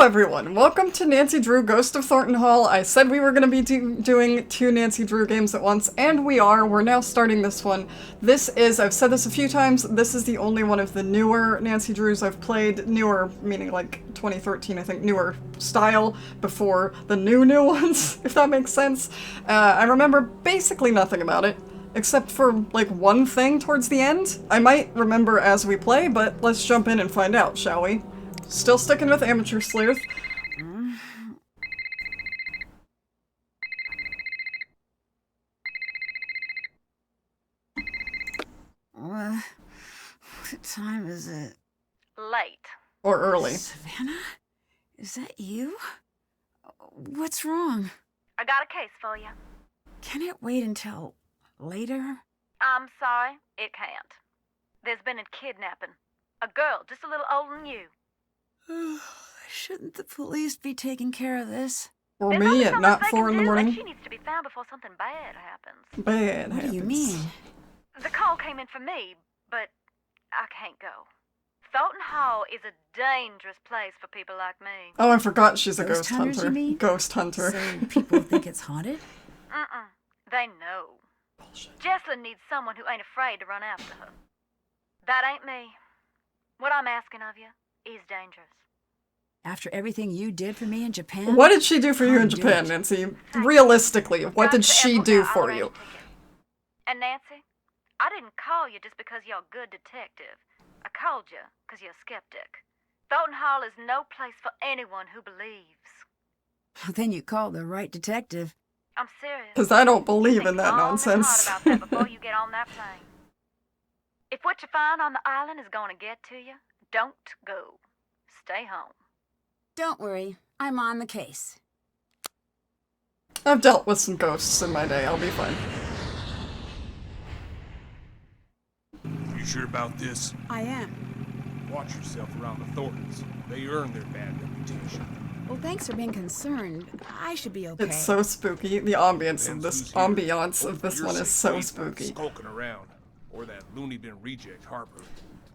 Hello everyone, welcome to Nancy Drew Ghost of Thornton Hall. I said we were going to be doing two Nancy Drew games at once, and we are. We're now starting this one. This is, I've said this a few times, this is the only one of the newer Nancy Drews I've played. Newer, meaning like 2013, I think, newer style before the new ones, if that makes sense. I remember basically nothing about it, except for like one thing towards the end. I might remember as we play, but let's jump in and find out, shall we? Still sticking with Amateur Sleuth. What time is it? Late. Or early. Savannah? Is that you? What's wrong? I got a case for you. Can it wait until later? I'm sorry, it can't. There's been a kidnapping. A girl just a little older than you. Shouldn't the police be taking care of this? Or There's me only at so not much they 4 can in the do, and morning. she needs to be found before something bad happens. Bad What happens. do you mean? The call came in for me, but I can't go. Thornton Hall is a dangerous place for people like me. Oh, I forgot she's a Ghost ghost hunters, hunter. you mean? Ghost hunter. So people think it's haunted? They know. Bullshit. Jessalyn needs someone who ain't afraid to run after her. That ain't me. What I'm asking of you is dangerous. After everything you did for me in Japan? What did she do for you in Can't do Japan, it. Nancy? Realistically, what did Got to she Apple do now, I'll for arrange you? a ticket. And Nancy, I didn't call you just because you're a good detective. I called you because you're a skeptic. Thornton Hall is no place for anyone who believes. Then you called the right detective. I'm serious. Because I don't believe Think in that long and hard nonsense. about that before you get on that plane. If what you find on the island is going to get to you, don't go. Stay home. Don't worry, I'm on the case. I've dealt with some ghosts in my day, I'll be fine. You sure about this? I am. Watch yourself around the Thorntons. They earn their bad reputation. Well, thanks for being concerned. I should be okay. It's so spooky. The ambience of Depends this who's here. ambiance of Hope this you're one is safe. so He's not spooky. Skulking around, or that loony bin reject Harper.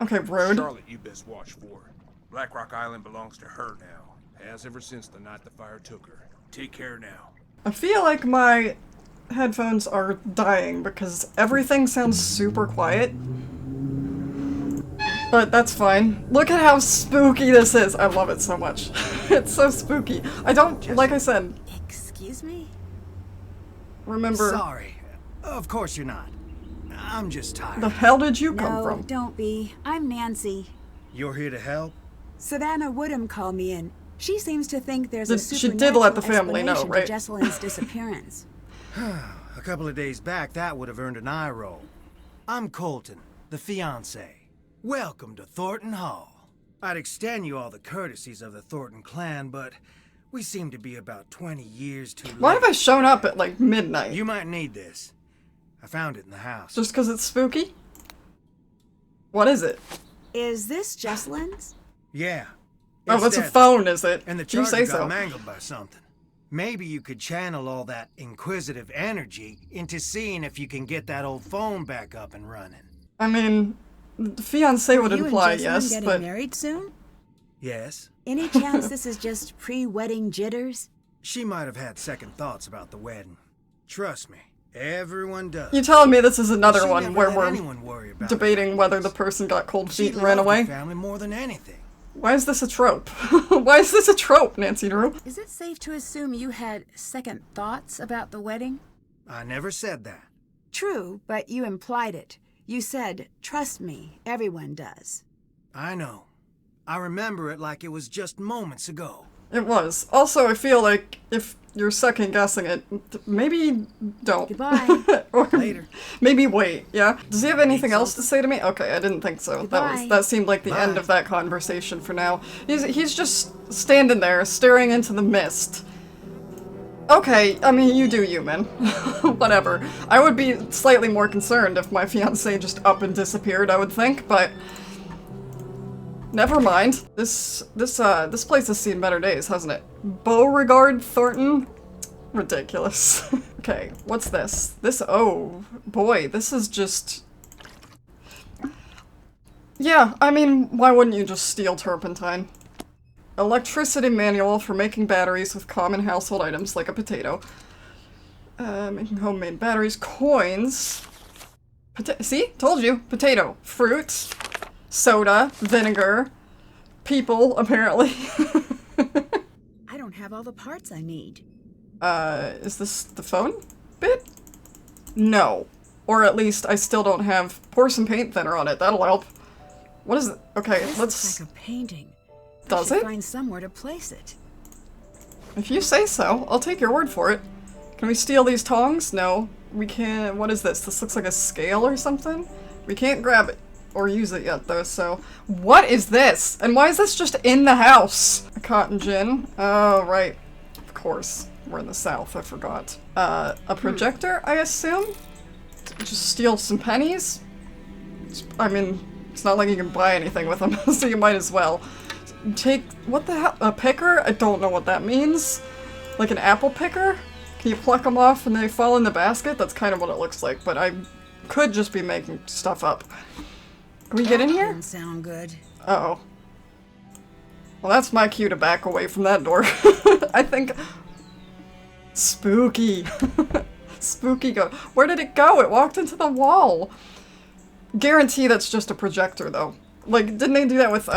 Okay, rude. Charlotte, you best watch for her. Black Rock Island belongs to her now. Has ever since the night the fire took her. Take care now. I feel like my headphones are dying because everything sounds super quiet. But that's fine. Look at how spooky this is. I love it so much. It's so spooky. I don't, like I said, Excuse me? remember. Sorry. Of course you're not. I'm just tired. The hell did you come No, from? don't be. I'm Nancy. You're here to help? Savannah Woodham called me in. She seems to think there's Did- a she supernatural did let the family know, explanation right? to Jessalyn's disappearance. A couple of days back, that would have earned an eye roll. I'm Colton, the fiancé. Welcome to Thornton Hall. I'd extend you all the courtesies of the Thornton clan, but we seem to be about 20 years too late. Why have I shown up at like midnight? You might need this. I found it in the house. Just because it's spooky? What is it? Is this Jessalyn's? Yeah. Oh, it's it's a dead. phone, is it? And the You charger say got so. mangled by something. Maybe you could channel all that inquisitive energy into seeing if you can get that old phone back up and running. I mean, fiance would You imply and Jessalyn yes, getting but married soon? Yes? Any chance this is just pre-wedding jitters? She might have had second thoughts about the wedding. Trust me, everyone does. you telling me this is another She one never where let we're anyone worry about debating her. whether the person got cold She feet and ran loved away? her family more than anything. Why is this a trope? Why is this a trope, Nancy Drew? Is it safe to assume you had second thoughts about the wedding? I never said that. True, but you implied it. You said, trust me, everyone does. I know. I remember it like it was just moments ago. It was. Also, I feel like if you're second guessing it, maybe don't. Goodbye. Or Later. maybe wait, yeah? Does he have anything else to say to me? Okay, I didn't think so. Goodbye. That seemed like the end Bye. of that conversation for now. He's just standing there, staring into the mist. Okay, I mean, you do you, man. Whatever. I would be slightly more concerned if my fiancé just up and disappeared, I would think, but never mind. This place has seen better days, hasn't it? Beauregard Thornton? Ridiculous. Okay, what's this? Oh boy, this is just... Yeah, I mean, why wouldn't you just steal turpentine? Electricity manual for making batteries with common household items like a potato. Making homemade batteries. Coins. See? Told you. Potato. Fruits. Soda. Vinegar. People, apparently. I don't have all the parts I need. Is this the phone bit? No. Or at least I still don't have pour some paint thinner on it. That'll help. What is it? Okay, This let's... looks like a painting. Does I should it? find somewhere to place it. If you say so, I'll take your word for it. Can we steal these tongs? No. We can't... What is this? This looks like a scale or something? We can't grab it or use it yet, though, so... What is this? And why is this just in the house? A cotton gin. Oh, right. Of course. We're in the South, I forgot. A projector, I assume? Just steal some pennies? I mean, it's not like you can buy anything with them, so you might as well. Take... What the hell? A picker? I don't know what that means. Like an apple picker? Can you pluck them off and they fall in the basket? That's kind of what it looks like, but I could just be making stuff up. Can we get in here? Doesn't sound good. Uh-oh. Well, that's my cue to back away from that door. I think... Spooky. Spooky go. Where did it go? It walked into the wall. Guarantee that's just a projector, though. Like, didn't they do that with,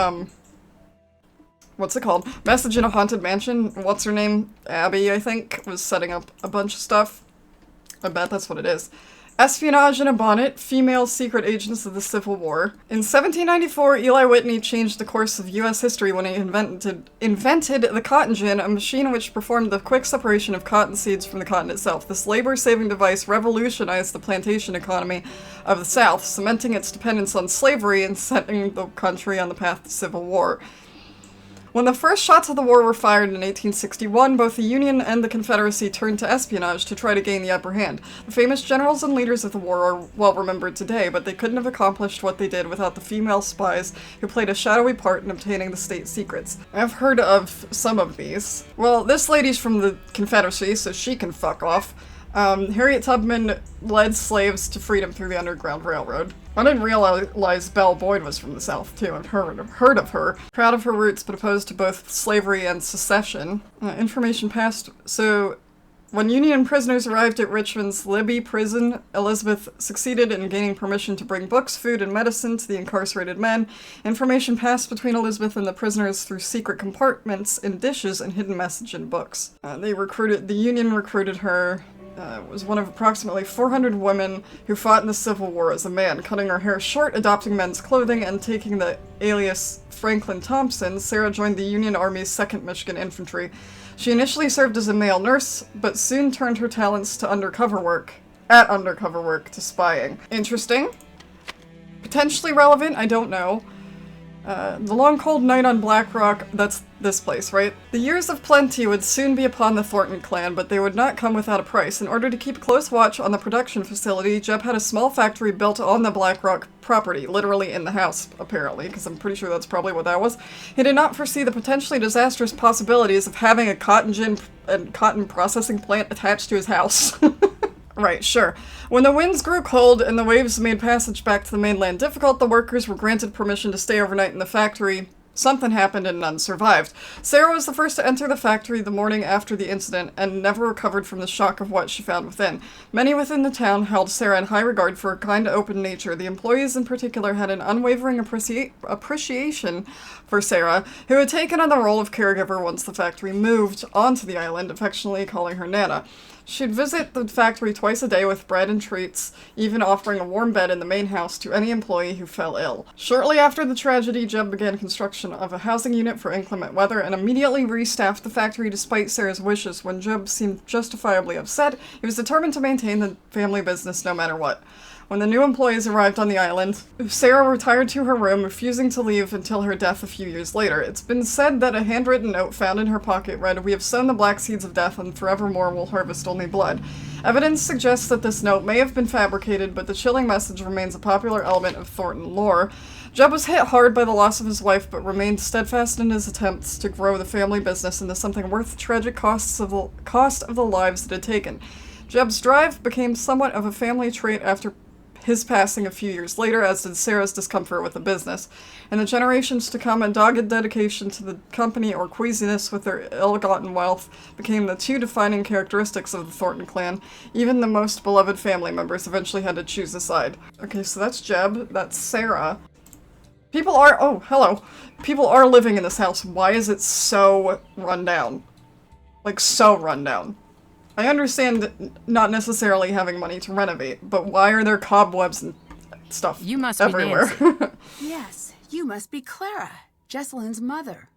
what's it called? Message in a Haunted Mansion? What's her name? Abby, I think, was setting up a bunch of stuff. I bet that's what it is. Espionage in a Bonnet, Female Secret Agents of the Civil War. In 1794, Eli Whitney changed the course of U.S. history when he invented the cotton gin, a machine which performed the quick separation of cotton seeds from the cotton itself. This labor-saving device revolutionized the plantation economy of the South, cementing its dependence on slavery and setting the country on the path to civil war. When the first shots of the war were fired in 1861, both the Union and the Confederacy turned to espionage to try to gain the upper hand. The famous generals and leaders of the war are well remembered today, but they couldn't have accomplished what they did without the female spies who played a shadowy part in obtaining the state secrets. I've heard of some of these. Well, this lady's from the Confederacy, so she can fuck off. Harriet Tubman led slaves to freedom through the Underground Railroad. I didn't realize Belle Boyd was from the South, too. I've heard of her. Proud of her roots, but opposed to both slavery and secession. Information passed. So, when Union prisoners arrived at Richmond's Libby prison, Elizabeth succeeded in gaining permission to bring books, food, and medicine to the incarcerated men. Information passed between Elizabeth and the prisoners through secret compartments in dishes and hidden message in books. The Union recruited her. Was one of approximately 400 women who fought in the Civil War as a man, cutting her hair short, adopting men's clothing, and taking the alias Franklin Thompson. Sarah joined the Union Army's 2nd Michigan Infantry. She initially served as a male nurse, but soon turned her talents to undercover work to spying. Interesting. Potentially relevant, I don't know. The long cold night on Black Rock, that's this place, right? The years of plenty would soon be upon the Thornton clan, but they would not come without a price. In order to keep close watch on the production facility, Jeb had a small factory built on the Black Rock property, literally in the house, apparently, because I'm pretty sure that's probably what that was. He did not foresee the potentially disastrous possibilities of having a cotton gin and cotton processing plant attached to his house. Right, sure. When the winds grew cold and the waves made passage back to the mainland difficult, the workers were granted permission to stay overnight in the factory. Something happened and none survived. Sarah was the first to enter the factory the morning after the incident and never recovered from the shock of what she found within. Many within the town held Sarah in high regard for her kind, open nature. The employees in particular had an unwavering appreciation for Sarah, who had taken on the role of caregiver once the factory moved onto the island, affectionately calling her Nana. She'd visit the factory twice a day with bread and treats, even offering a warm bed in the main house to any employee who fell ill. Shortly after the tragedy, Jeb began construction of a housing unit for inclement weather and immediately restaffed the factory despite Sarah's wishes. When Jeb seemed justifiably upset, he was determined to maintain the family business no matter what. When the new employees arrived on the island, Sarah retired to her room, refusing to leave until her death a few years later. It's been said that a handwritten note found in her pocket read, "We have sown the black seeds of death, and forevermore will harvest only blood." Evidence suggests that this note may have been fabricated, but the chilling message remains a popular element of Thornton lore. Jeb was hit hard by the loss of his wife, but remained steadfast in his attempts to grow the family business into something worth the tragic cost of the lives it had taken. Jeb's drive became somewhat of a family trait after his passing a few years later, as did Sarah's discomfort with the business. In the generations to come, a dogged dedication to the company or queasiness with their ill-gotten wealth became the two defining characteristics of the Thornton clan. Even the most beloved family members eventually had to choose a side. Okay, so that's Jeb, that's Sarah. People are- oh, hello. People are living in this house. Why is it so run down? Like, so run down. I understand not necessarily having money to renovate, but why are there cobwebs and stuff You must everywhere? be Nancy. Yes, you must be Clara, Jessalyn's mother.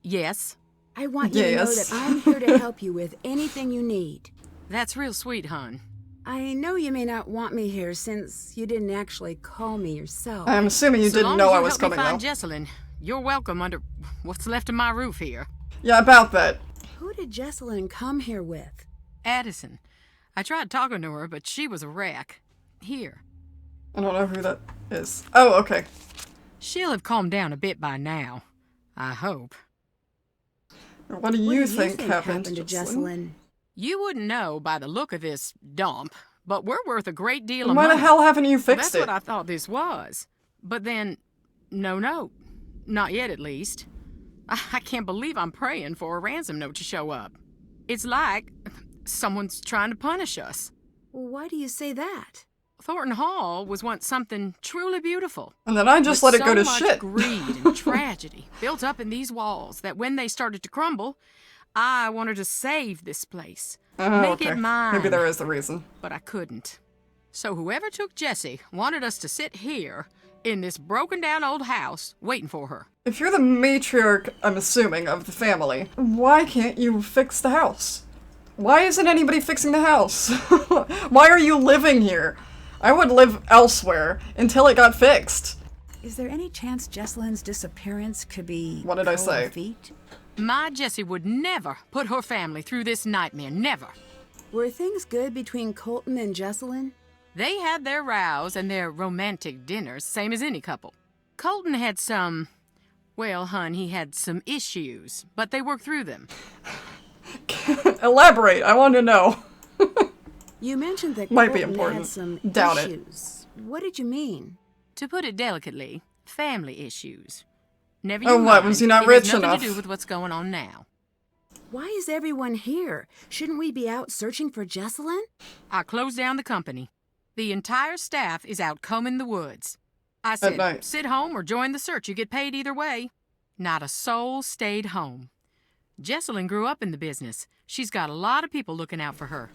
Yes, I want you to know Yes. that I'm here to help you with anything you need. that's real sweet, hon. I know you may not want me here since you didn't actually call me yourself. I'm assuming you So didn't long know as I you was help me coming, find though. Jessalyn, you're welcome under what's left of my roof here. Yeah, about that. Who did Jessalyn come here with? Addison. I tried talking to her, but she was a wreck. Here. I don't know who that is. Oh, okay. She'll have calmed down a bit by now. I hope. What do What you do think happened to Jessalyn? Jessalyn? You wouldn't know by the look of this dump, but we're worth a great deal And of why money. the hell haven't you Well, fixed that's it? what I thought this was. But then, no. Not yet, at least. I can't believe I'm praying for a ransom note to show up. It's like someone's trying to punish us. Why do you say that? Thornton Hall was once something truly beautiful. And then I just With let it go to so much shit. greed and tragedy built up in these walls that when they started to crumble, I wanted to save this place. Oh, Make okay. it mine. Maybe there is a reason. But I couldn't. So whoever took Jessie wanted us to sit here in this broken down old house waiting for her. If you're the matriarch, I'm assuming, of the family, why can't you fix the house? Why isn't anybody fixing the house? Why are you living here? I would live elsewhere until it got fixed. Is there any chance Jessalyn's disappearance could be What did I cold say? feet? My Jessie would never put her family through this nightmare. Never. Were things good between Colton and Jessalyn? They had their rows and their romantic dinners, same as any couple. Colton had some... Well, hon, he had some issues, but they worked through them. Elaborate, I want to know. You mentioned that Might be Colton important. had some Doubt it. issues. What did you mean? To put it delicately, family issues. Never Oh, you what, mind. was he not It has rich nothing enough? to do with what's going on now. Why is everyone here? Shouldn't we be out searching for Jessalyn? I closed down the company. The entire staff is out combing the woods. I At said, night. sit home or join the search. You get paid either way. Not a soul stayed home. Jessalyn grew up in the business. She's got a lot of people looking out for her.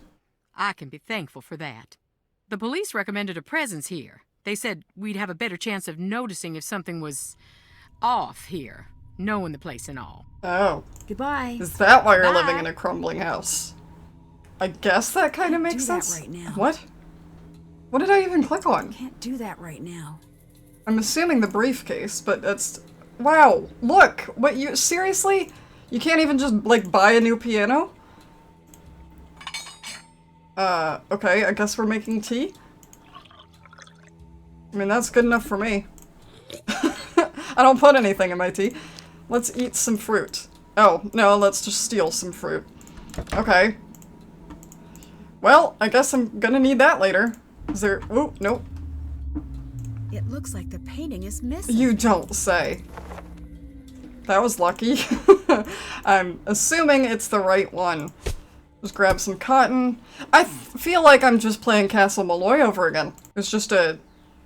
I can be thankful for that. The police recommended a presence here. They said we'd have a better chance of noticing if something was off here, knowing the place and all. Oh, Goodbye. is that why you're Bye. living in a crumbling house? I guess that kind of Can't makes do that sense. right now. What? What did I even click on? Can't do that right now. I'm assuming the briefcase, but that's... Wow, look! What, you... Seriously? You can't even just, like, buy a new piano? Okay, I guess we're making tea? I mean, that's good enough for me. I don't put anything in my tea. Let's eat some fruit. Oh, no, let's just steal some fruit. Okay. Well, I guess I'm gonna need that later. Is there... Oh, nope. It looks like the painting is missing. You don't say. That was lucky. I'm assuming it's the right one. Just grab some cotton. I feel like I'm just playing Castle Malloy over again. It's just a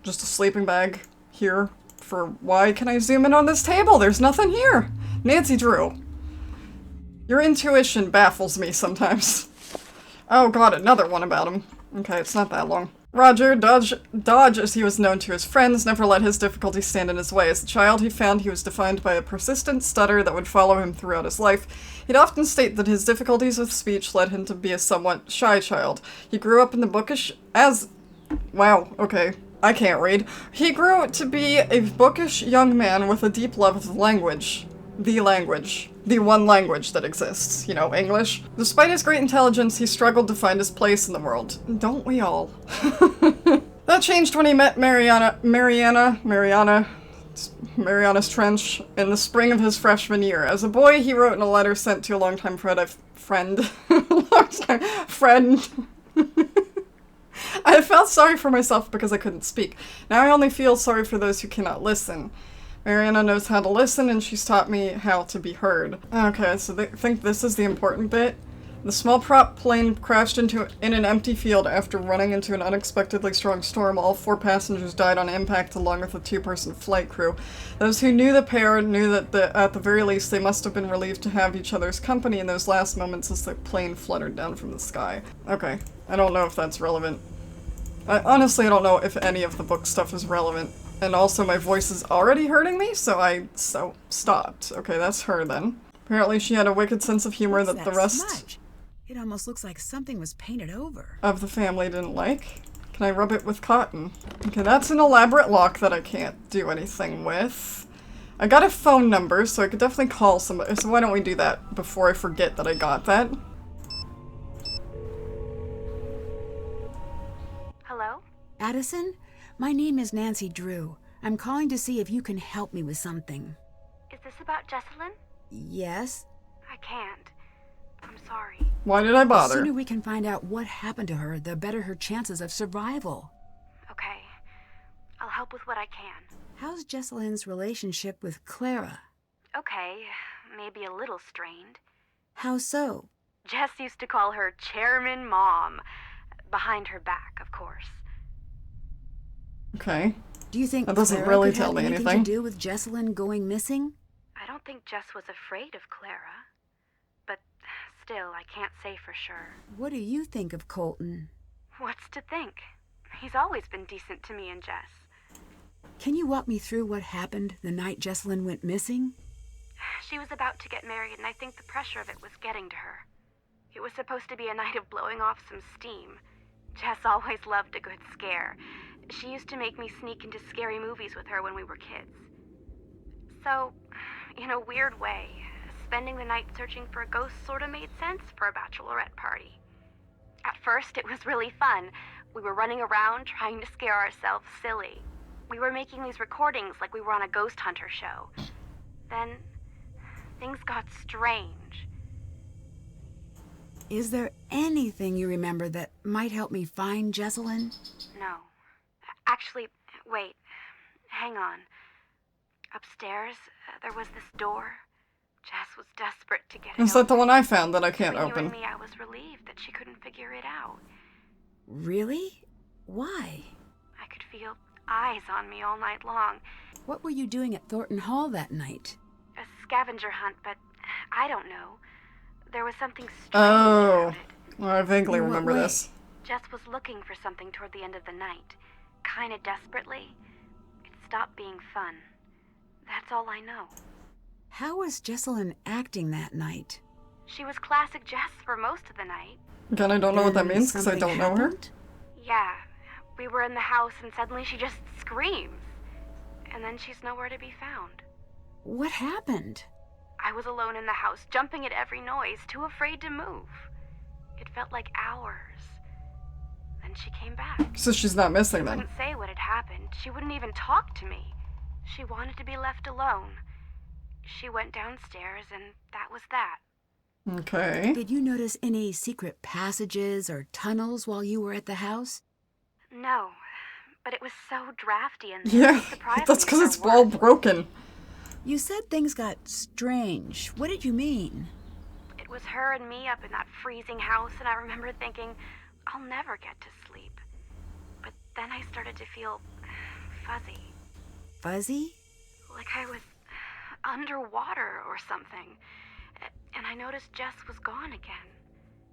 sleeping bag here for why can I zoom in on this table? There's nothing here. Nancy Drew. Your intuition baffles me sometimes. Oh god, another one about him. Okay, it's not that long. Roger, Dodge, as he was known to his friends, never let his difficulties stand in his way. As a child, he found he was defined by a persistent stutter that would follow him throughout his life. He'd often state that his difficulties with speech led him to be a somewhat shy child. He grew up in the bookish as... Wow, okay. I can't read. He grew to be a bookish young man with a deep love of language. The language. The one language that exists. You know, English. Despite his great intelligence, he struggled to find his place in the world. Don't we all? That changed when he met Mariana's Trench in the spring of his freshman year. As a boy, he wrote in a letter sent to a longtime friend. I felt sorry for myself because I couldn't speak. Now I only feel sorry for those who cannot listen. Mariana knows how to listen, and she's taught me how to be heard. Okay, so they think this is the important bit. The small prop plane crashed in an empty field after running into an unexpectedly strong storm. All 4 passengers died on impact, along with a 2-person flight crew. Those who knew the pair knew that at the very least they must have been relieved to have each other's company in those last moments as the plane fluttered down from the sky. Okay, I don't know if that's relevant. Honestly, I don't know if any of the book stuff is relevant. And also my voice is already hurting me, so I stopped. Okay, that's her then. Apparently she had a wicked sense of humor that the rest... smudge? It almost looks like something was painted over. ...of the family didn't like. Can I rub it with cotton? Okay, that's an elaborate lock that I can't do anything with. I got a phone number, so I could definitely call somebody. So why don't we do that before I forget that I got that? Hello? Addison, my name is Nancy Drew. I'm calling to see if you can help me with something. Is this about Jessalyn? Yes? I can't. I'm sorry. Why did I The bother? sooner we can find out what happened to her, the better her chances of survival. Okay. I'll help with what I can. How's Jessalyn's relationship with Clara? Okay. Maybe a little strained. How so? Jess used to call her Chairman Mom. Behind her back, of course. Okay. Do you think That doesn't Clara really could tell have me anything anything. to do with Jessalyn going missing? I don't think Jess was afraid of Clara. But still, I can't say for sure. What do you think of Colton? What's to think? He's always been decent to me and Jess. Can you walk me through what happened the night Jessalyn went missing? She was about to get married, and I think the pressure of it was getting to her. It was supposed to be a night of blowing off some steam. Jess always loved a good scare. She used to make me sneak into scary movies with her when we were kids. So, in a weird way, spending the night searching for a ghost sort of made sense for a bachelorette party. At first, it was really fun. We were running around trying to scare ourselves silly. We were making these recordings like we were on a ghost hunter show. Then, things got strange. Is there anything you remember that might help me find Jessalyn? No. Actually, wait. Hang on. Upstairs, there was this door. Jess was desperate to get it Is that the open. one I found that I can't Between you open? and me, I was relieved that she couldn't figure it out. Really? Why? I could feel eyes on me all night long. What were you doing at Thornton Hall that night? A scavenger hunt, but I don't know. There was something strange Oh. about it. Well, I vaguely In what remember way? this. Jess was looking for something toward the end of the night. Kinda desperately. It stopped being fun. That's all I know. How was Jessalyn acting that night? She was classic Jess for most of the night. Again, I don't know what that Then means because I something don't know her. happened? Yeah, we were in the house and suddenly she just screams. And then she's nowhere to be found. What happened? I was alone in the house, jumping at every noise, too afraid to move. It felt like hours. Then she came back. So she's not missing She then. wouldn't say what had happened. She wouldn't even talk to me. She wanted to be left alone. She went downstairs and that was that. Okay. Did you notice any secret passages or tunnels while you were at the house? No, but it was so drafty in there. Yeah, It surprised that's me because for it's all worse. broken. You said things got strange. What did you mean? It was her and me up in that freezing house, and I remember thinking, I'll never get to sleep. But then I started to feel fuzzy, Fuzzy? like I was underwater or something. And I noticed Jess was gone again.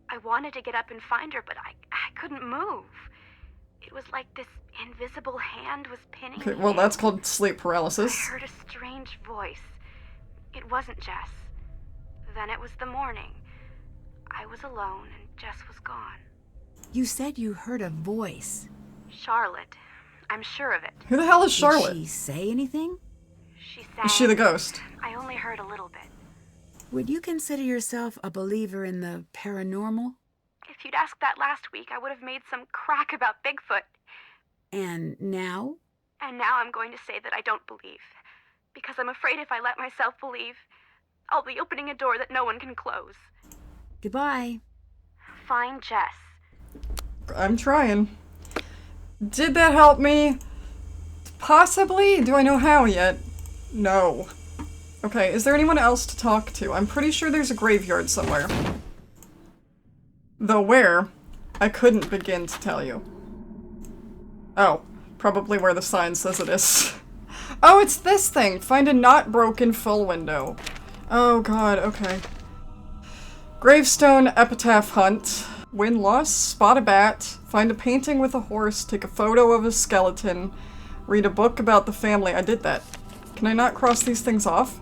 I wanted to get up and find her, but I couldn't move. It was like this invisible hand was pinning Okay, me well, down. that's called sleep I paralysis. heard a strange voice. It wasn't Jess. Then it was the morning. I was alone and Jess was gone. You said you heard a voice. Charlotte. I'm sure of it. Who the hell is Charlotte? Did she say anything? She sang. Is she the ghost? I only heard a little bit. Would you consider yourself a believer in the paranormal? If you'd asked that last week, I would have made some crack about Bigfoot. And now? And now I'm going to say that I don't believe. Because I'm afraid if I let myself believe, I'll be opening a door that no one can close. Goodbye. Find Jess. I'm trying. Did that help me? Possibly? Do I know how yet? No. Okay, is there anyone else to talk to? I'm pretty sure there's a graveyard somewhere. Though where, I couldn't begin to tell you. Oh, probably where the sign says it is. Oh, it's this thing! Find a not broken full window. Oh god, okay. Gravestone epitaph hunt. Win loss, spot a bat, find a painting with a horse, take a photo of a skeleton, read a book about the family. I did that. Can I not cross these things off?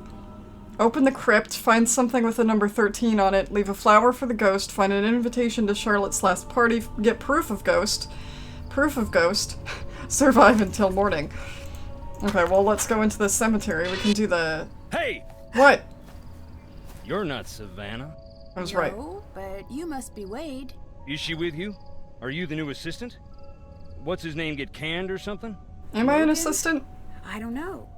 Open the crypt, find something with the number 13 on it, leave a flower for the ghost, find an invitation to Charlotte's last party, get proof of ghost, survive until morning. Okay, well, let's go into the cemetery. We can do the... Hey! What? You're not Savannah. I was right. No, but you must be Wade. Is she with you? Are you the new assistant? What's his name, get canned or something? Am I an assistant? I don't know.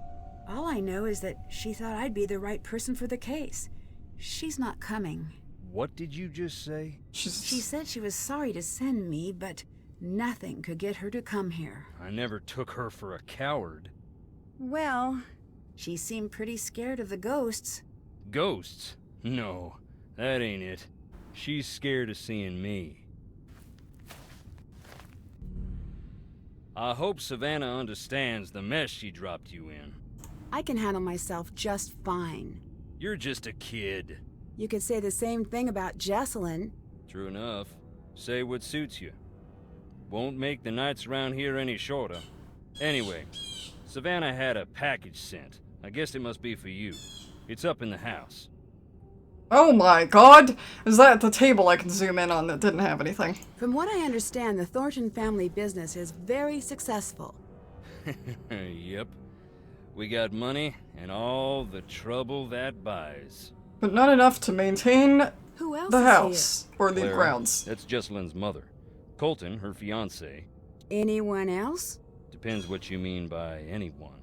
All I know is that she thought I'd be the right person for the case. She's not coming. What did you just say? She said she was sorry to send me, but nothing could get her to come here. I never took her for a coward. Well, she seemed pretty scared of the ghosts. Ghosts? No, that ain't it. She's scared of seeing me. I hope Savannah understands the mess she dropped you in. I can handle myself just fine. You're just a kid. You could say the same thing about Jessalyn. True enough. Say what suits you. Won't make the nights around here any shorter. Anyway, Savannah had a package sent. I guess it must be for you. It's up in the house. Oh my god! Is that the table I can zoom in on that didn't have anything? From what I understand, the Thornton family business is very successful. Yep. We got money and all the trouble that buys. But not enough to maintain Who else the is house, or the Clara, grounds. That's Jessalyn's mother. Colton, her fiancé. Anyone else? Depends what you mean by anyone.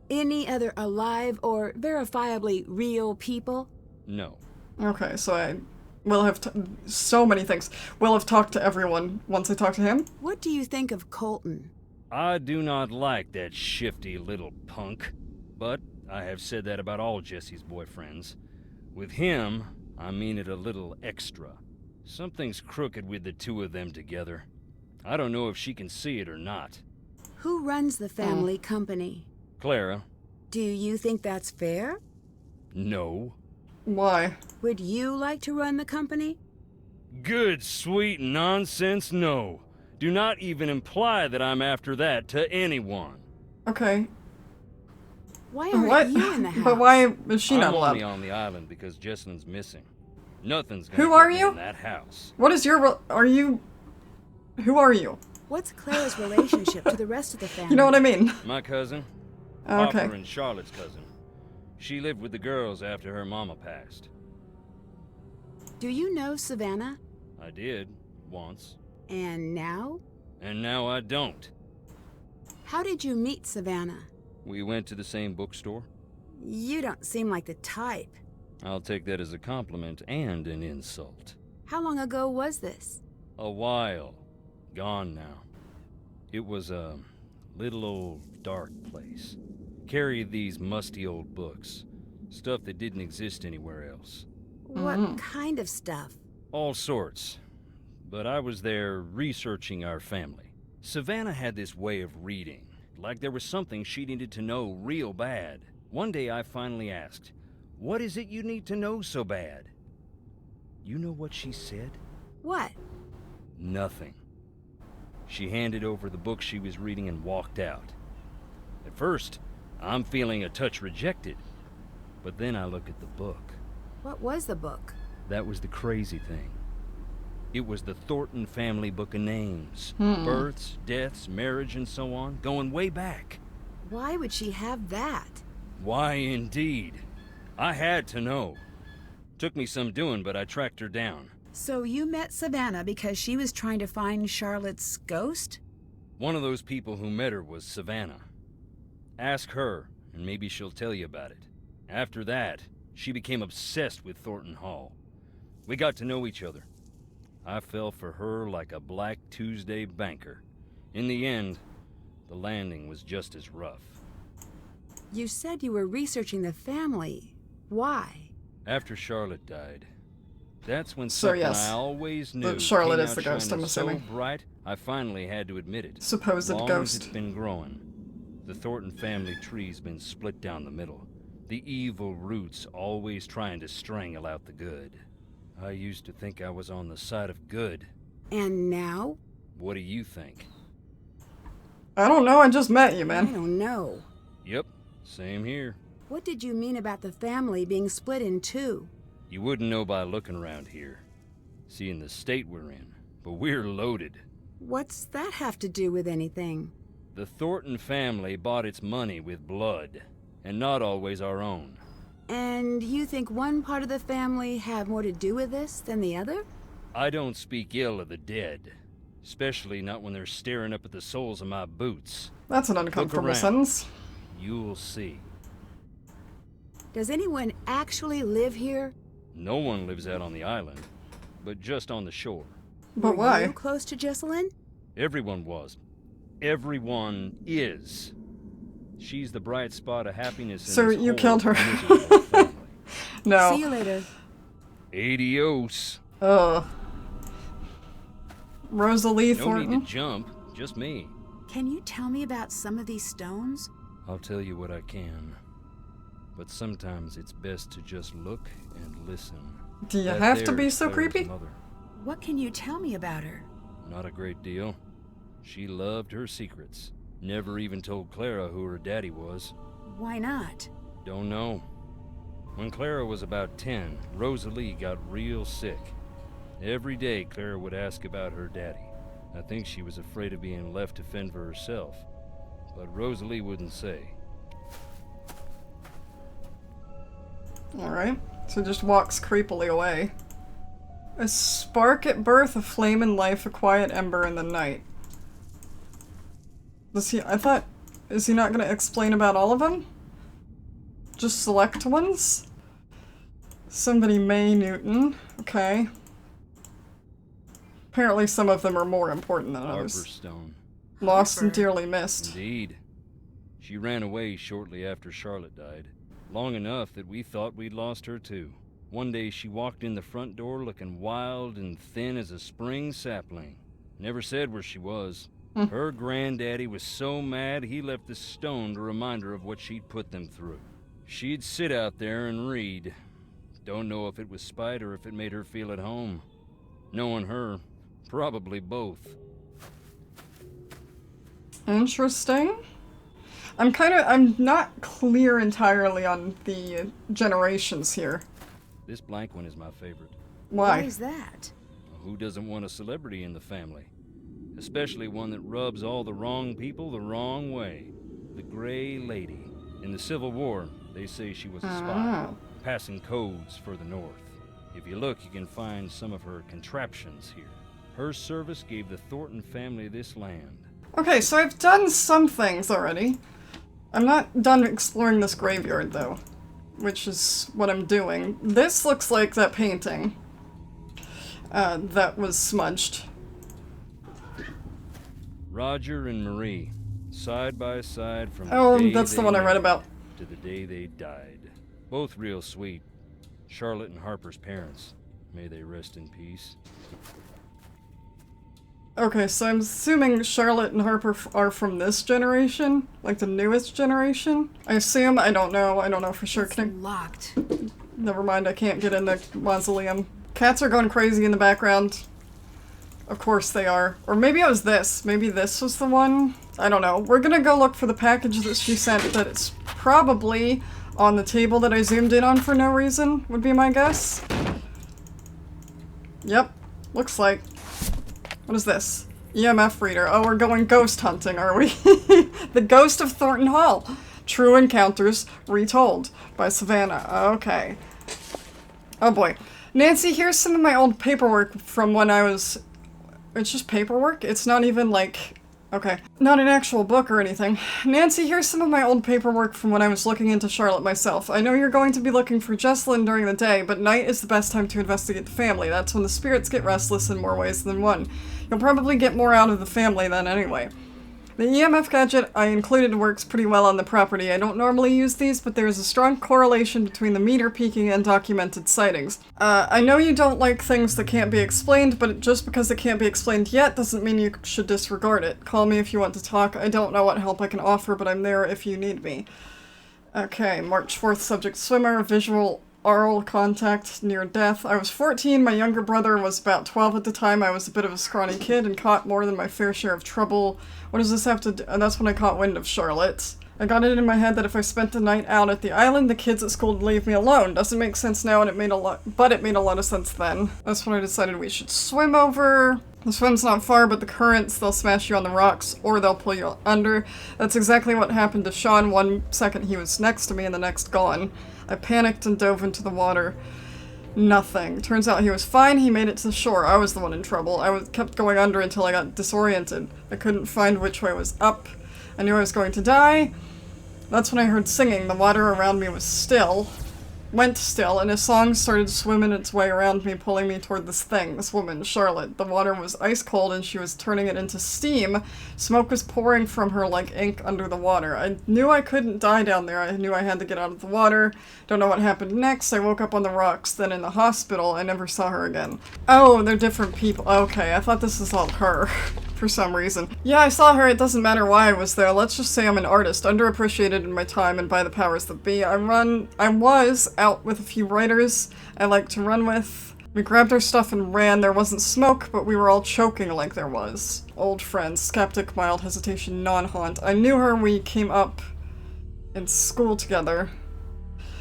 Any other alive or verifiably real people? No. Okay, so I will have so many things. We'll have talked to everyone once I talk to him. What do you think of Colton? I do not like that shifty little punk. But I have said that about all Jesse's boyfriends. With him, I mean it a little extra. Something's crooked with the two of them together. I don't know if she can see it or not. Who runs the family company? Clara. Do you think that's fair? No. Why? Would you like to run the company? Good, sweet nonsense, no. Do not even imply that I'm after that to anyone. Okay. Why aren't What? you in the house? But why is she not I'm allowed? only on the island because Jessalyn's missing. Nothing's Who gonna are get me you? in that house. What is your... Are you... Who are you? What's Clara's relationship to the rest of the family? You know what I mean? My cousin. Okay. Harper and Charlotte's cousin. She lived with the girls after her mama passed. Do you know Savannah? I did, once. And now? And now I don't. How did you meet Savannah? We went to the same bookstore. You don't seem like the type. I'll take that as a compliment and an insult. How long ago was this? A while. Gone now. It was a little old dark place. Carried these musty old books. Stuff that didn't exist anywhere else. What kind of stuff? All sorts. But I was there researching our family. Savannah had this way of reading, like there was something she needed to know real bad. One day I finally asked, "What is it you need to know so bad?" You know what she said? What? Nothing. She handed over the book she was reading and walked out. At first, I'm feeling a touch rejected. But then I look at the book. What was the book? That was the crazy thing. It was the Thornton family book of names. Births, deaths, marriage, and so on, going way back. Why would she have that? Why, indeed. I had to know. Took me some doing, but I tracked her down. So you met Savannah because she was trying to find Charlotte's ghost? One of those people who met her was Savannah. Ask her, and maybe she'll tell you about it. After that, she became obsessed with Thornton Hall. We got to know each other. I fell for her like a Black Tuesday banker. In the end, The landing was just as rough. You said you were researching the family. Why? After Charlotte died, that's when So, something yes, I always knew that Charlotte came is out the ghost, shining I'm assuming. so bright, I finally had to admit it. Supposed Long ghost. as it's been growing, the Thornton family tree's been split down the middle. The evil roots always trying to strangle out the good. I used to think I was on the side of good. And now? What do you think? I don't know, I just met you, I man. don't know. Yep, same here. What did you mean about the family being split in two? You wouldn't know by looking around here, seeing the state we're in, but we're loaded. What's that have to do with anything? The Thornton family bought its money with blood, and not always our own. And you think one part of the family have more to do with this than the other? I don't speak ill of the dead, especially not when they're staring up at the soles of my boots. That's an uncomfortable around. sentence. You'll see. Does anyone actually live here? No one lives out on the island, but just on the shore. But Were why? you close to Jessalyn? Everyone was. Everyone is. She's the bright spot of happiness in So this you whole killed her. miserable family. No. See you later. Adios. Ugh. Rosalie No need Thornton? to jump, just me. Can you tell me about some of these stones? I'll tell you what I can. But sometimes it's best to just look and listen. Do you That have to there be is so Claire's creepy? mother. What can you tell me about her? Not a great deal. She loved her secrets. Never even told Clara who her daddy was. Why not? Don't know. When Clara was about 10, Rosalie got real sick. Every day Clara would ask about her daddy. I think she was afraid of being left to fend for herself. But Rosalie wouldn't say. Alright. So just walks creepily away. A spark at birth, a flame in life, a quiet ember in the night. Is he not gonna explain about all of them? Just select ones? Somebody May Newton. Okay. Apparently some of them are more important than Harper others. Stone. Lost and Harper. dearly missed. Indeed. She ran away shortly after Charlotte died. Long enough that we thought we'd lost her too. One day she walked in the front door looking wild and thin as a spring sapling. Never said where she was. Her granddaddy was so mad he left the stone to remind her of what she'd put them through. She'd sit out there and read. Don't know if it was spite or if it made her feel at home. Knowing her, probably both. Interesting. I'm not clear entirely on the generations here. This blank one is my favorite. Why? Why is that? Who doesn't want a celebrity in the family? Especially one that rubs all the wrong people the wrong way. The Gray Lady. In the Civil War, they say she was a spy, passing codes for the North. If you look, you can find some of her contraptions here. Her service gave the Thornton family this land. Okay, so I've done some things already. I'm not done exploring this graveyard, though, which is what I'm doing. This looks like that painting that was smudged. Roger and Marie, side by side from Oh, the day that's the they one I read met about. to the day they died. Both real sweet. Charlotte and Harper's parents. May they rest in peace. Okay, so I'm assuming Charlotte and Harper are from this generation? Like the newest generation? I assume, I don't know for sure. It's Can locked. Never mind, I can't get in the mausoleum. Cats are going crazy in the background. Of course they are. Or maybe it was this. Maybe this was the one? I don't know. We're gonna go look for the package that she sent that it's probably on the table that I zoomed in on for no reason, would be my guess. Yep. Looks like. What is this? EMF reader. Oh, we're going ghost hunting, are we? The Ghost of Thornton Hall. True Encounters Retold by Savannah. Okay. Oh boy. Nancy, here's some of my old paperwork from when I was... It's just paperwork? It's not even like... Okay. Not an actual book or anything. Nancy, here's some of my old paperwork from when I was looking into Charlotte myself. I know you're going to be looking for Jessalyn during the day, but night is the best time to investigate the family. That's when the spirits get restless in more ways than one. You'll probably get more out of the family then anyway. The EMF gadget I included works pretty well on the property. I don't normally use these, but there is a strong correlation between the meter peaking and documented sightings. I know you don't like things that can't be explained, but just because it can't be explained yet doesn't mean you should disregard it. Call me if you want to talk. I don't know what help I can offer, but I'm there if you need me. Okay, March 4th, subject swimmer, visual oral contact near death. I was 14, my younger brother was about 12 at the time. I was a bit of a scrawny kid and caught more than my fair share of trouble. What does this have to do? And that's when I caught wind of Charlotte. I got it in my head that if I spent the night out at the island, the kids at school would leave me alone. Doesn't make sense now, and it made a lot of sense then. That's when I decided we should swim over. The swim's not far, but the currents, they'll smash you on the rocks, or they'll pull you under. That's exactly what happened to Sean. 1 second he was next to me, and the next gone. I panicked and dove into the water. Nothing. Turns out he was fine. He made it to shore. I was the one in trouble. I kept going under until I got disoriented. I couldn't find which way was up. I knew I was going to die. That's when I heard singing. The water around me was still. Went still, and a song started swimming its way around me, pulling me toward this thing, this woman, Charlotte. The water was ice cold, and she was turning it into steam. Smoke was pouring from her like ink under the water. I knew I couldn't die down there. I knew I had to get out of the water. Don't know what happened next. I woke up on the rocks, then in the hospital. I never saw her again. Oh, they're different people. Okay, I thought this was all her. For some reason. Yeah, I saw her. It doesn't matter why I was there. Let's just say I'm an artist, underappreciated in my time and by the powers that be. I was out with a few writers I like to run with. We grabbed our stuff and ran. There wasn't smoke, but we were all choking like there was. Old friends, skeptic, mild hesitation, non-haunt. I knew her. We came up in school together.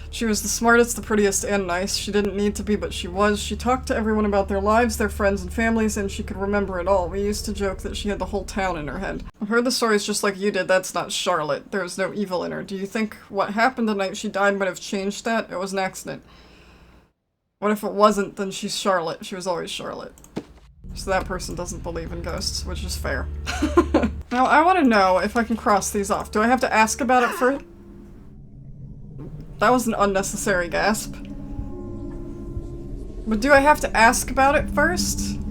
She was the smartest, the prettiest, and nice. She didn't need to be, but she was. She talked to everyone about their lives, their friends and families, and she could remember it all. We used to joke that she had the whole town in her head. I've heard the stories just like you did. That's not Charlotte. There was no evil in her. Do you think what happened the night she died might have changed that? It was an accident. What if it wasn't? Then she's Charlotte. She was always Charlotte. So that person doesn't believe in ghosts, which is fair. Now, I want to know if I can cross these off. Do I have to ask about it first? That was an unnecessary gasp. But do I have to ask about it first?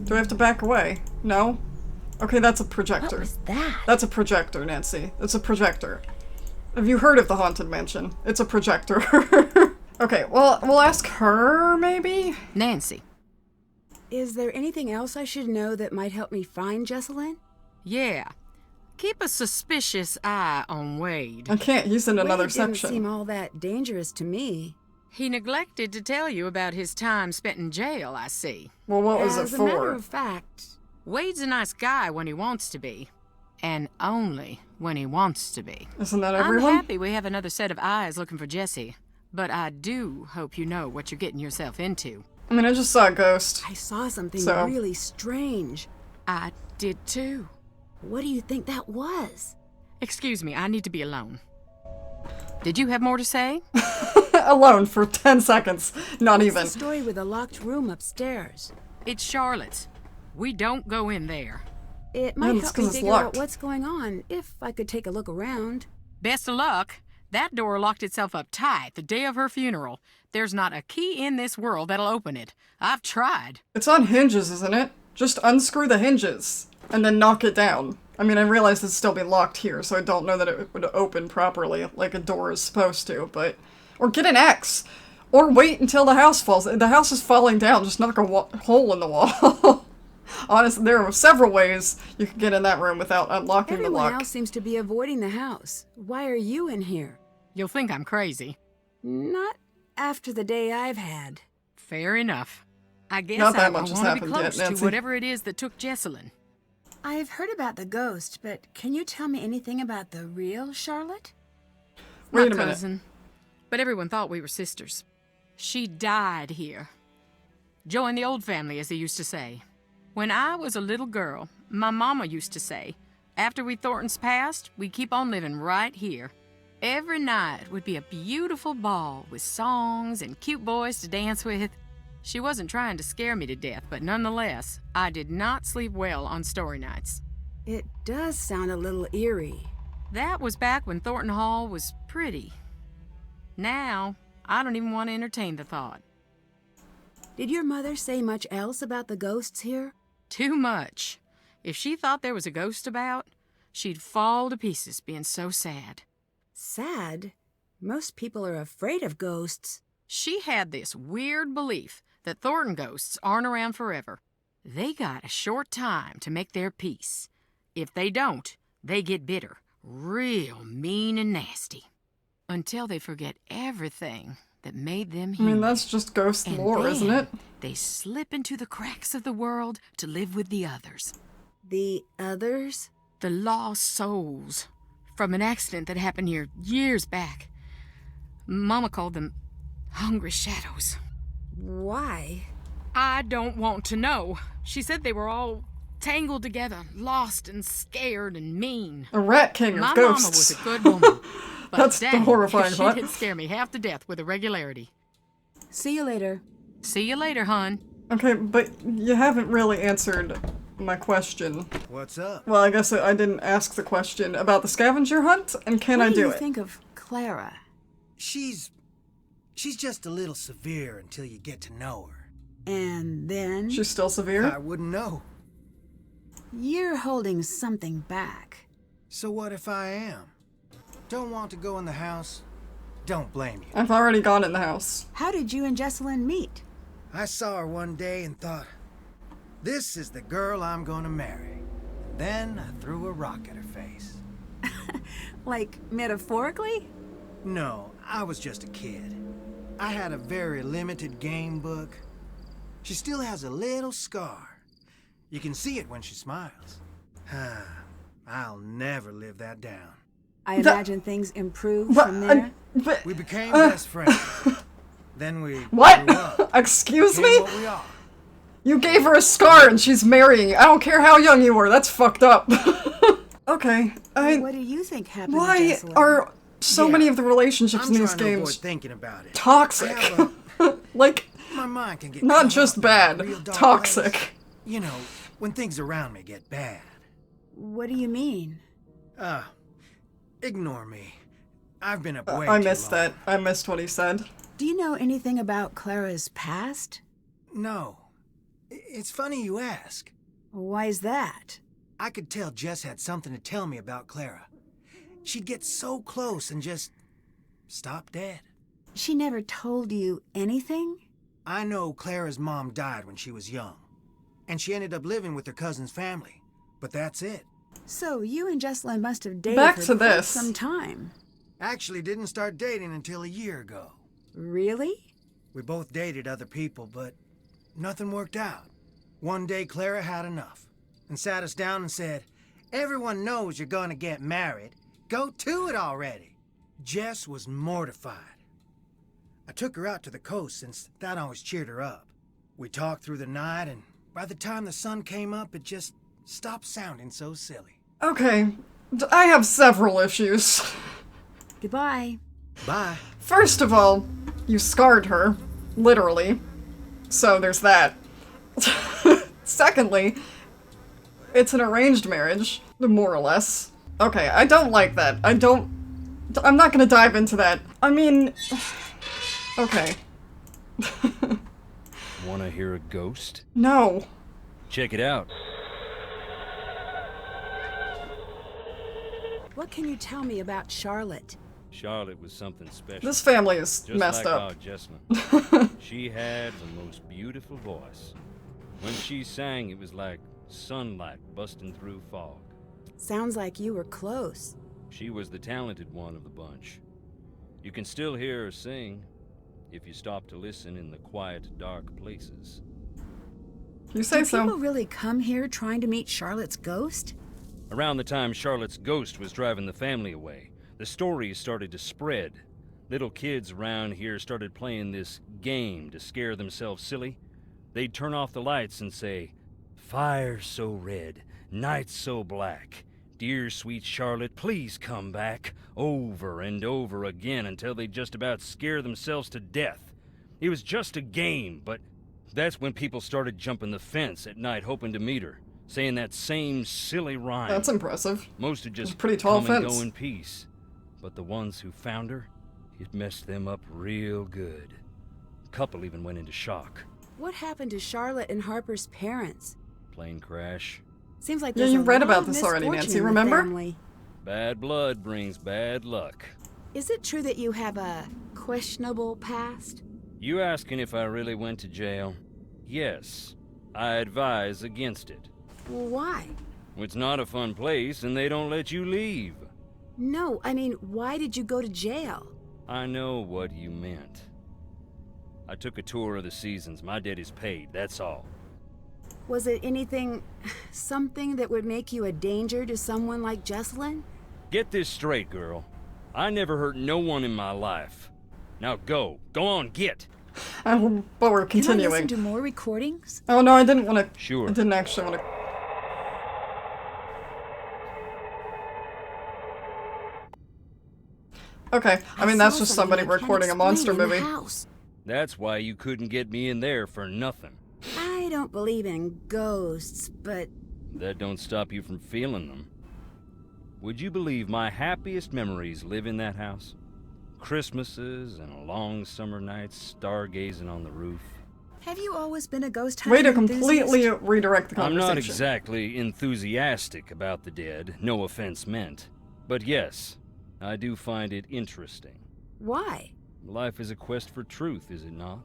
Do I have to back away? No? Okay, that's a projector. What was that? That's a projector, Nancy. It's a projector. Have you heard of the Haunted Mansion? It's a projector. Okay, well, we'll ask her, maybe? Nancy. Is there anything else I should know that might help me find Jessalyn? Yeah. Keep a suspicious eye on Wade. I can't. He's in another Wade section. didn't seem all that dangerous to me. He neglected to tell you about his time spent in jail, I see. Well, what was it As a matter for? of fact, Wade's a nice guy when he wants to be. And only when he wants to be. Isn't that everyone? I'm happy we have another set of eyes looking for Jessie. But I do hope you know what you're getting yourself into. I mean, I just saw a ghost. I saw something So? really strange. I did too. What do you think that was? Excuse me, I need to be alone. Did you have more to say? Alone for 10 seconds. Not It's even. the story with the locked room upstairs. It's Charlotte's. We don't go in there. It might it's help 'cause me it's figure out locked. what's going on, if I could take a look around. Best of luck. That door locked itself up tight the day of her funeral. There's not a key in this world that'll open it. I've tried. It's on hinges, isn't it? Just unscrew the hinges and then knock it down. I mean, I realize it'd still be locked here, so I don't know that it would open properly like a door is supposed to, but... Or get an axe! Or wait until the house falls. The house is falling down, just knock a hole in the wall. Honestly, there are several ways you could get in that room without unlocking the Everyone lock. else seems to be avoiding the house. Why are you in here? You'll think I'm crazy. Not after the day I've had. Fair enough. I guess Not that I much has want to be happened yet, close to Nancy. whatever it is that took Jessalyn. I've heard about the ghost, but can you tell me anything about the real Charlotte? Wait My a minute. cousin. But everyone thought we were sisters. She died here. Joined the old family, as they used to say. When I was a little girl, my mama used to say, after we Thorntons passed, we'd keep on living right here. Every night would be a beautiful ball with songs and cute boys to dance with. She wasn't trying to scare me to death, but nonetheless, I did not sleep well on story nights. It does sound a little eerie. That was back when Thornton Hall was pretty. Now, I don't even want to entertain the thought. Did your mother say much else about the ghosts here? Too much. If she thought there was a ghost about, she'd fall to pieces being so sad. Sad? Most people are afraid of ghosts. She had this weird belief that Thornton ghosts aren't around forever. They got a short time to make their peace. If they don't, they get bitter, real mean and nasty. Until they forget everything that made them I human. mean, that's just ghost And lore, isn't it? They slip into the cracks of the world to live with the others. The others? The lost souls from an accident that happened here years back. Mama called them hungry shadows. Why? I don't want to know. She said they were all tangled together, lost and scared and mean. A rat king My of mama ghosts. was a good woman. But That's the dang, horrifying she part. did scare me half to death with a regularity. See you later. See you later, hon. Okay, but you haven't really answered my question. What's up? Well, I guess I didn't ask the question about the scavenger hunt, and can I What do you it? think of Clara? She's just a little severe until you get to know her. And then? She's still severe? I wouldn't know. You're holding something back. So what if I am? Don't want to go in the house? Don't blame you. I've already gone in the house. How did you and Jessalyn meet? I saw her one day and thought, this is the girl I'm gonna marry. Then I threw a rock at her face. Like, metaphorically? No, I was just a kid. I had a very limited game book. She still has a little scar. You can see it when she smiles. I'll never live that down. I imagine things improved But, from there. but We became best friends. Then we what? grew up. Excuse Became me? what we are. You gave her a scar and she's marrying you. I don't care how young you were. That's fucked up. Okay, What do you think happened to why Jessalyn? are so Yeah, many of the relationships I'm in these trying to avoid games thinking about it. toxic? I have Like, my mind can get not caught just up in a bad, real dark toxic. place. You know, when things around me get bad. What do you mean? Ignore me. I've been up way I too missed long. that. I missed what he said. Do you know anything about Clara's past? No. It's funny you ask. Why is that? I could tell Jess had something to tell me about Clara. She'd get so close and just stop dead. She never told you anything? I know Clara's mom died when she was young, and she ended up living with her cousin's family. But that's it. So you and Jessalyn must have dated Back for to quite this. some time. Actually didn't start dating until a year ago. Really? We both dated other people, but nothing worked out. One day Clara had enough and sat us down and said, "Everyone knows you're gonna get married. Go to it already." Jess was mortified. I took her out to the coast since that always cheered her up. We talked through the night, and by the time the sun came up, it just stopped sounding so silly. Okay, I have several issues. Goodbye. Bye. First of all, you scarred her, literally. So there's that. Secondly, it's an arranged marriage, more or less. Okay, I don't like that. I'm not gonna dive into that. I mean, okay. Wanna hear a ghost? No. Check it out. What can you tell me about Charlotte? Charlotte was something special. This family is Just messed like up. our Jessalyn. She had the most beautiful voice. When she sang, it was like sunlight busting through fog. Sounds like you were close. She was the talented one of the bunch. You can still hear her sing if you stop to listen in the quiet, dark places. You say Do so. people really come here trying to meet Charlotte's ghost? Around the time Charlotte's ghost was driving the family away, the stories started to spread. Little kids around here started playing this game to scare themselves silly. They'd turn off the lights and say, "Fire so red, night so black. Dear sweet Charlotte, please come back," over and over again until they'd just about scare themselves to death. It was just a game, but that's when people started jumping the fence at night hoping to meet her, saying that same silly rhyme. That's impressive. Most would just It's a pretty tall come and fence. go in peace. But the ones who found her, it messed them up real good. A couple even went into shock. What happened to Charlotte and Harper's parents? Plane crash. Seems like Yeah, there's you a read lot about of this already, misfortune Nancy, in the remember? family. Bad blood brings bad luck. Is it true that you have a questionable past? You asking if I really went to jail? Yes. I advise against it. Why? It's not a fun place, and they don't let you leave. No, I mean, why did you go to jail? I know what you meant. I took a tour of the seasons. My debt is paid, that's all. Was it something that would make you a danger to someone like Jessalyn? Get this straight, girl. I never hurt no one in my life. Now go. Go on, get. But we're Can I continuing. listen to more recordings? Oh no, I didn't want to. Sure. I didn't actually want to. Okay, I mean that's saw just something somebody I can't recording a explain monster in the movie. house. That's why you couldn't get me in there for nothing. I don't believe in ghosts, but That don't stop you from feeling them. Would you believe my happiest memories live in that house? Christmases and long summer nights stargazing on the roof. have you always been a ghost Way hunter to completely redirect the I'm conversation. not exactly enthusiastic about the dead, no offense meant. But yes, I do find it interesting. Why? Life is a quest for truth, is it not?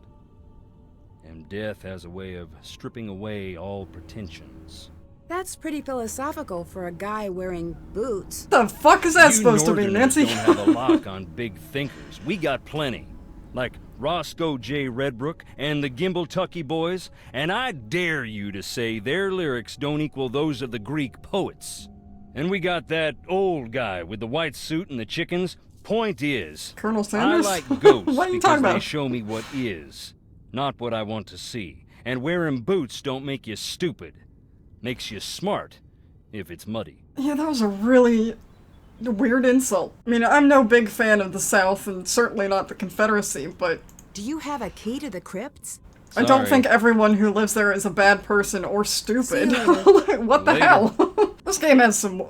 And death has a way of stripping away all pretensions. That's pretty philosophical for a guy wearing boots. The fuck is that You supposed to be, Northerners Nancy? don't have a lock on big thinkers. We got plenty. Like Roscoe J. Redbrook and the Gimbletucky Boys, and I dare you to say their lyrics don't equal those of the Greek poets. And we got that old guy with the white suit and the chickens. Point is, Colonel Sanders? I like ghosts What are you because talking they about? show me what is, not what I want to see. And wearing boots don't make you stupid. Makes you smart, if it's muddy. Yeah, that was a really weird insult. I mean, I'm no big fan of the South, and certainly not the Confederacy, but Do you have a key to the crypts? I don't Sorry. think everyone who lives there is a bad person or stupid. See you later. What the Later. hell? This game has some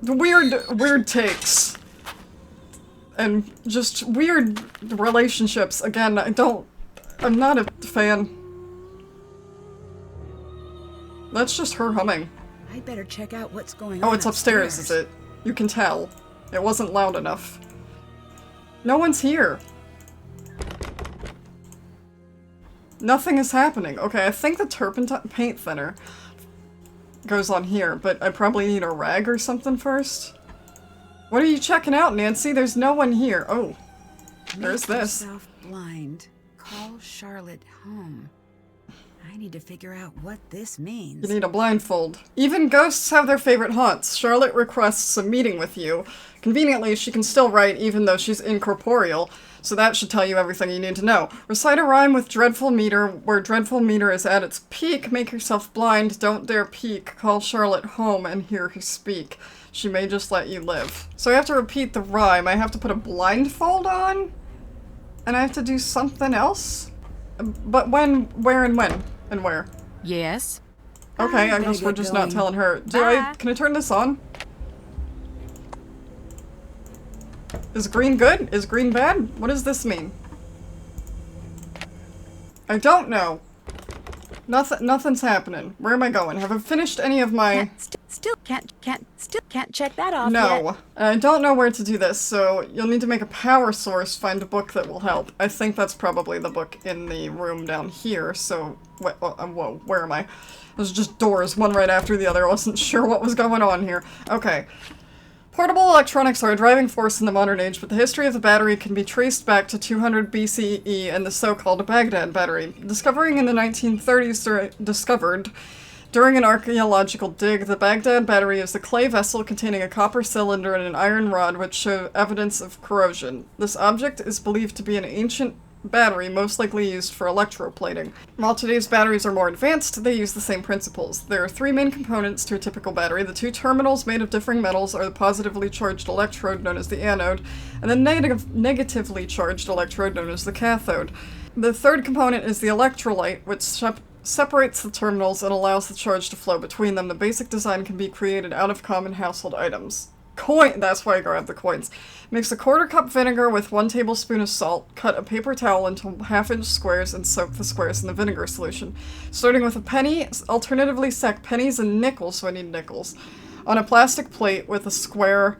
weird takes. And just weird relationships. Again, I'm not a fan. That's just her humming. I'd better check out what's going on. Oh, it's upstairs, is it? You can tell. It wasn't loud enough. No one's here. Nothing is happening. Okay, I think the turpentine paint thinner goes on here, but I probably need a rag or something first. What are you checking out, Nancy? There's no one here. Oh, there's Make this. yourself blind. Call Charlotte home. I need to figure out what this means. You need a blindfold. Even ghosts have their favorite haunts. Charlotte requests a meeting with you. Conveniently, she can still write even though she's incorporeal, so that should tell you everything you need to know. Recite a rhyme with dreadful meter, where dreadful meter is at its peak. Make yourself blind, don't dare peek. Call Charlotte home and hear her speak. She may just let you live. So I have to repeat the rhyme. I have to put a blindfold on? And I have to do something else? But when, where, and when? And where? Yes. Okay, I better guess we're get just not going. telling her. Bye. Can I turn this on? Is green good? Is green bad? What does this mean? I don't know. Nothing's happening. Where am I going? Have I finished any of my... Still can't check that off yet. No. I don't know where to do this, so you'll need to make a power source, find a book that will help. I think that's probably the book in the room down here, so... Whoa, where am I? There's just doors, one right after the other. I wasn't sure what was going on here. Okay. Portable electronics are a driving force in the modern age, but the history of the battery can be traced back to 200 BCE and the so-called Baghdad battery. Discovered in the 1930s during an archaeological dig, the Baghdad battery is a clay vessel containing a copper cylinder and an iron rod which show evidence of corrosion. This object is believed to be an ancient battery, most likely used for electroplating. While today's batteries are more advanced, they use the same principles. There are three main components to a typical battery. The two terminals made of differing metals are the positively charged electrode, known as the anode, and the negatively charged electrode, known as the cathode. The third component is the electrolyte, which separates the terminals and allows the charge to flow between them. The basic design can be created out of common household items. coin. That's why I grabbed the coins. Mix a 1/4 cup vinegar with 1 tablespoon of salt. Cut a paper towel into 1/2-inch squares and soak the squares in the vinegar solution. Starting with a penny, alternatively stack pennies and nickels, so I need nickels, on a plastic plate with a square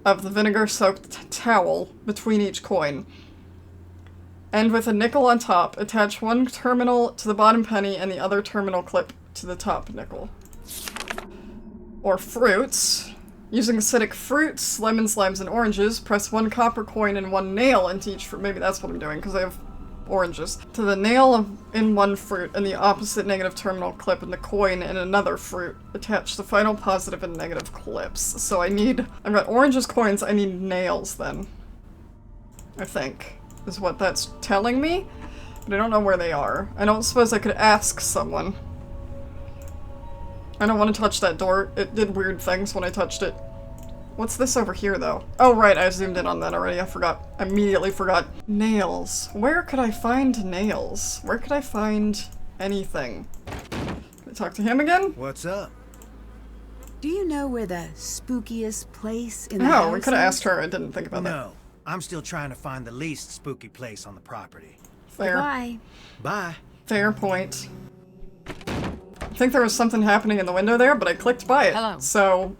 of the vinegar-soaked towel between each coin. And with a nickel on top, attach one terminal to the bottom penny and the other terminal clip to the top nickel. Or fruits. Using acidic fruits, lemons, limes, and oranges, press 1 copper coin and 1 nail into each fruit. Maybe that's what I'm doing, because I have oranges. To the nail in one fruit and the opposite negative terminal clip in the coin in another fruit. Attach the final positive and negative clips. So I've got oranges, coins, I need nails then. I think, is what that's telling me. But I don't know where they are. I don't suppose I could ask someone. I don't want to touch that door. It did weird things when I touched it. What's this over here, though? Oh, right, I zoomed in on that already. I forgot. I immediately forgot. Nails. Where could I find nails? Where could I find anything? Can I talk to him again? What's up? Do you know where the spookiest place in the house No, we could have asked her. I didn't think about that. No, I'm still trying to find the least spooky place on the property. Fair. Bye. Bye. Fair point. I think there was something happening in the window there, but I clicked by it. Hello. So,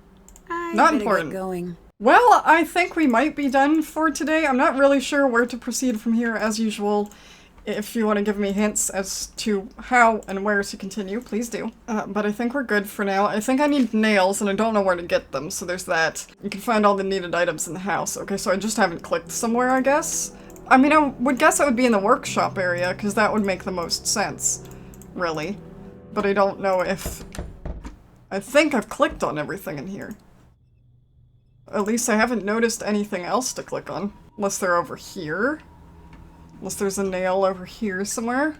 I not better important. Get going. Well, I think we might be done for today. I'm not really sure where to proceed from here, as usual. If you want to give me hints as to how and where to continue, please do. But I think we're good for now. I think I need nails, and I don't know where to get them, so there's that. You can find all the needed items in the house. Okay, so I just haven't clicked somewhere, I guess? I mean, I would guess it would be in the workshop area, because that would make the most sense, really. But I don't know if... I think I've clicked on everything in here. At least I haven't noticed anything else to click on. Unless they're over here. Unless there's a nail over here somewhere.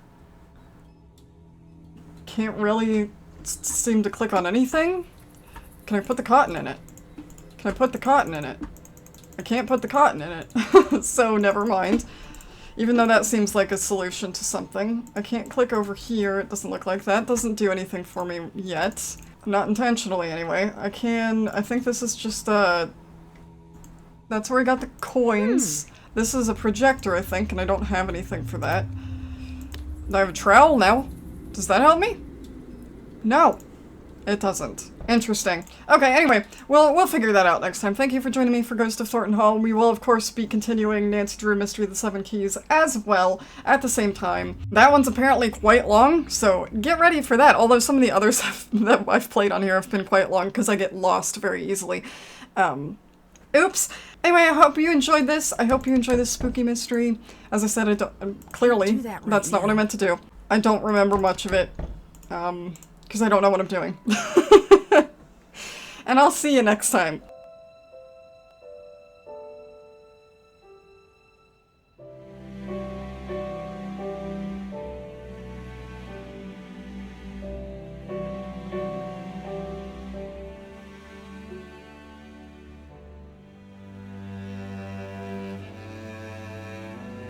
Can't really seem to click on anything. Can I put the cotton in it? Can I put the cotton in it? I can't put the cotton in it. So never mind. Even though that seems like a solution to something. I can't click over here. It doesn't look like that. Doesn't do anything for me yet. Not intentionally, anyway. I think this is just, that's where I got the coins. This is a projector, I think, and I don't have anything for that. I have a trowel now. Does that help me? No. It doesn't. Interesting. Okay, anyway, we'll figure that out next time. Thank you for joining me for Ghost of Thornton Hall. We will, of course, be continuing Nancy Drew Mystery of the Seven Keys as well at the same time. That one's apparently quite long, so get ready for that. Although some of the others that I've played on here have been quite long because I get lost very easily. Oops. Anyway, I hope you enjoyed this. I hope you enjoy this spooky mystery. As I said, clearly, that's not what I meant to do. I don't remember much of it, because I don't know what I'm doing. And I'll see you next time.